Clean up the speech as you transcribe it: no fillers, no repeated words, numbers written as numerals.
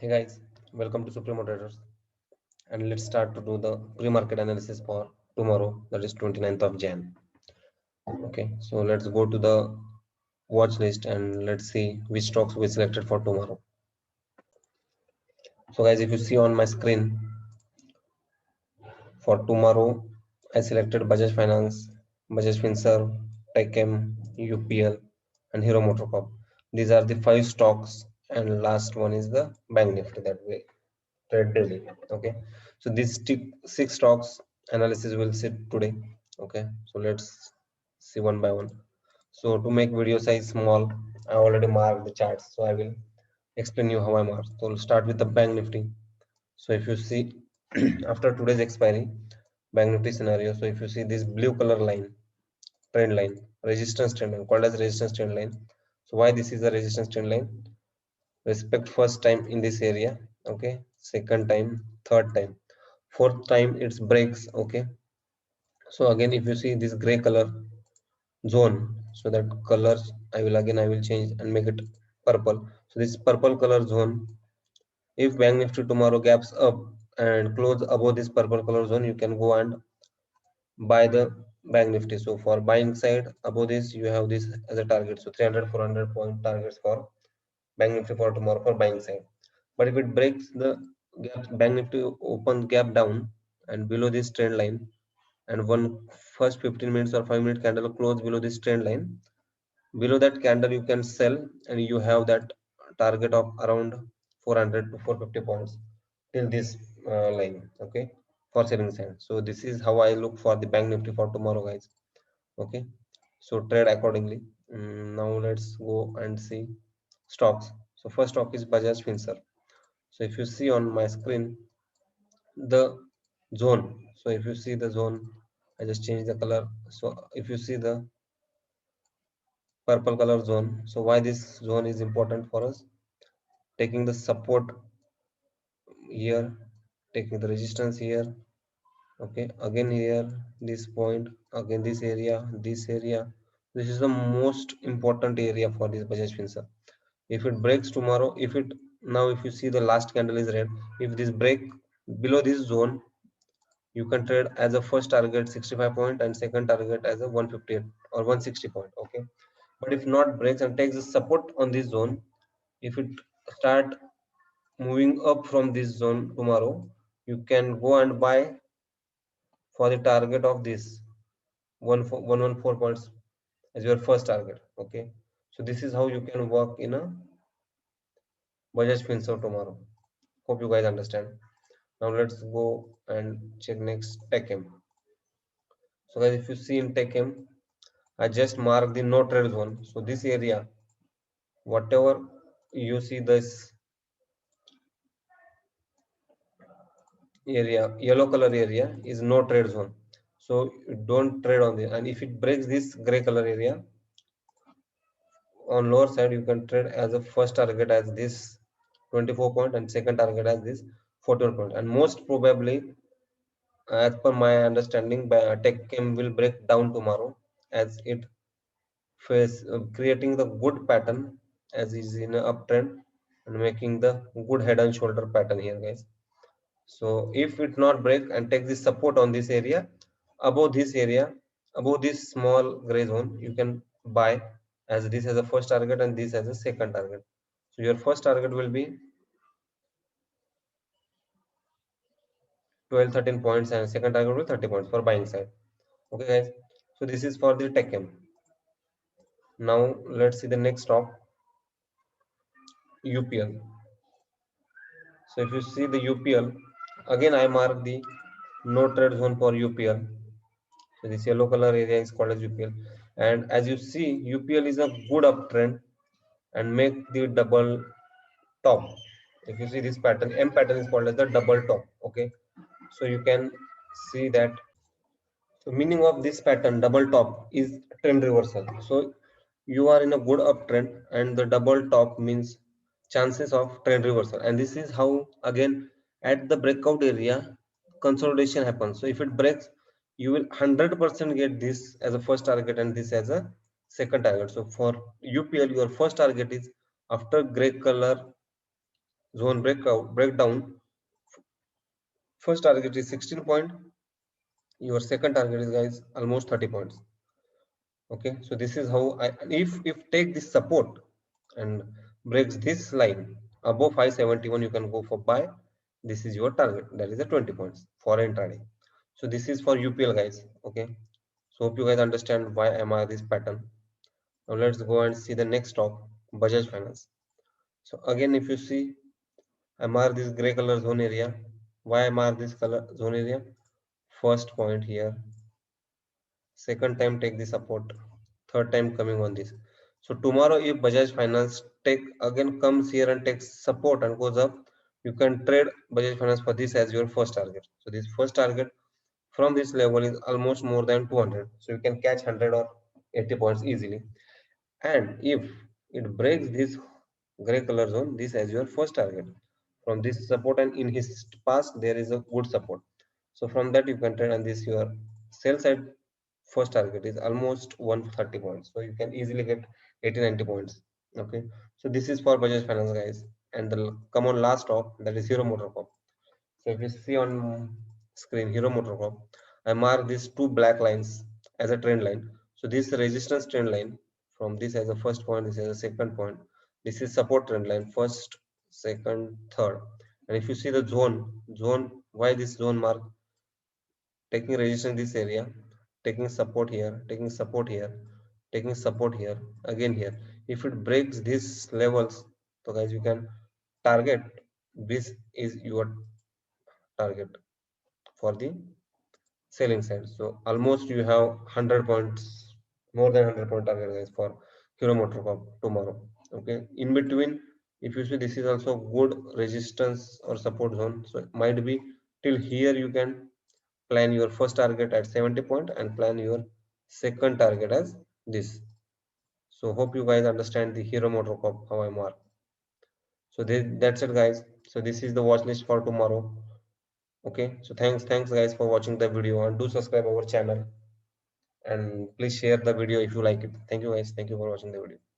Hey guys, welcome to Supremo Traders, and let's start to do the pre-market analysis for tomorrow, that is 29th of Jan. Okay, so let's go to the watch list and let's see which stocks we selected for tomorrow. So guys, if you see on my screen, for tomorrow, I selected Bajaj Finance, Bajaj Finserv, Techem, UPL, and Hero MotoCorp. These are the five stocks, and last one is the Bank Nifty that we trade daily. Okay, so these six stocks analysis will sit today. Okay, so let's see one by one. So to make video size small, I already marked the charts, so I will explain you how I mark. So we'll start with the Bank Nifty. So if you see after today's expiry Bank Nifty scenario, so if you see this blue color line, trend line, resistance trend line, called as resistance trend line. So why this is a resistance trend line? Respect first time in this area, okay, second time, third time, fourth time it breaks. Okay, so again if you see this gray color zone, so that colors I will change and make it purple. So this purple color zone, if Bank Nifty tomorrow gaps up and close above this purple color zone, you can go and buy the Bank Nifty. So for buying side above this, you have this as a target, so 300 400 point targets for Bank Nifty for tomorrow for buying side. But if it breaks the gap, Bank Nifty open gap down and below this trend line, and one first 15 minutes or 5-minute candle close below this trend line, below that candle you can sell, and you have that target of around 400 to 450 points till this line. Okay, for selling side. So this is how I look for the Bank Nifty for tomorrow, guys. Okay, so trade accordingly. Now let's go and see stocks. So first stock is Bajaj Finserv. So if you see on my screen the zone, so if you see the zone, I just change the color. So if you see the purple color zone, so why this zone is important for us? Taking the support here, taking the resistance here. Okay, again here, this point, again this area. This is the most important area for this Bajaj Finserv. If it breaks tomorrow, if it now if you see the last candle is red, if this break below this zone, you can trade as a first target 65 point and second target as a 158 or 160 point. Okay, but if not breaks and takes the support on this zone, if it start moving up from this zone tomorrow, you can go and buy for the target of this 114 points as your first target. Okay, so this is how you can work in a Bajaj Finserv tomorrow. Hope you guys understand. Now let's go and check next TechM. So guys, if you see in TechM, I just mark the no trade zone. So this area, whatever you see this area, yellow color area is no trade zone. So you don't trade on this. And if it breaks this gray color area, on lower side you can trade as a first target as this 24 point and second target as this 14 point. And most probably, as per my understanding, TechM will break down tomorrow as it face creating the good pattern as is in an uptrend and making the good head and shoulder pattern here, guys. So if it not break and take this support on this area, above this area, above this small gray zone, you can buy as this as a first target and this as a second target. So your first target will be 12 13 points and second target will be 30 points for buying side. Okay guys, so this is for the TechM. Now let's see the next stock, UPL. So if you see the UPL, again I mark the no trade zone for UPL. So this yellow color area is called as UPL. And as you see, UPL is a good uptrend and make the double top. If you see this pattern, M pattern is called as the double top. Okay. So you can see that. So meaning of this pattern, double top, is trend reversal. So you are in a good uptrend and the double top means chances of trend reversal. And this is how again at the breakout area consolidation happens. So if it breaks, you will 100% get this as a first target and this as a second target. So for UPL, your first target is after gray color zone breakdown. First target is 16 point. Your second target is guys almost 30 points. Okay, so this is how I, if take this support and breaks this line above 571, you can go for buy. This is your target, that is a 20 points for intraday. So this is for UPL guys. Okay, so hope you guys understand why am I this pattern. Now let's go and see the next stock, Bajaj Finance. So again, if you see, I mark this gray color zone area. Why I mark this color zone area? First point here, second time take the support, third time coming on this. So tomorrow if Bajaj Finance take again comes here and takes support and goes up, you can trade Bajaj Finance for this as your first target. So this first target from this level is almost more than 200, so you can catch 100 or 80 points easily. And if it breaks this gray color zone, this as your first target from this support, and in his past there is a good support, so from that you can trade, and this your sell side first target is almost 130 points, so you can easily get 80-90 points. Okay, so this is for Bajaj Finance guys. And the come on last stop, that is Hero MotoCorp. So if you see on screen Hero MotoCorp, I mark these two black lines as a trend line. So this resistance trend line, from this as a first point, this as a second point, this is support trend line, first, second, third. And if you see the zone, why this zone mark? Taking resistance in this area, taking support here, taking support here, taking support here, again here. If it breaks these levels, so guys you can target, this is your target for the selling side. So almost you have 100 points, more than 100 point target guys for Hero MotoCorp tomorrow. Okay, in between, if you see, this is also good resistance or support zone. So it might be till here you can plan your first target at 70 point and plan your second target as this. So hope you guys understand the Hero MotoCorp how I mark. So that's it guys. So this is the watch list for tomorrow. Okay, so thanks guys for watching the video, and do subscribe our channel, and please share the video if you like it. Thank you guys, thank you for watching the video.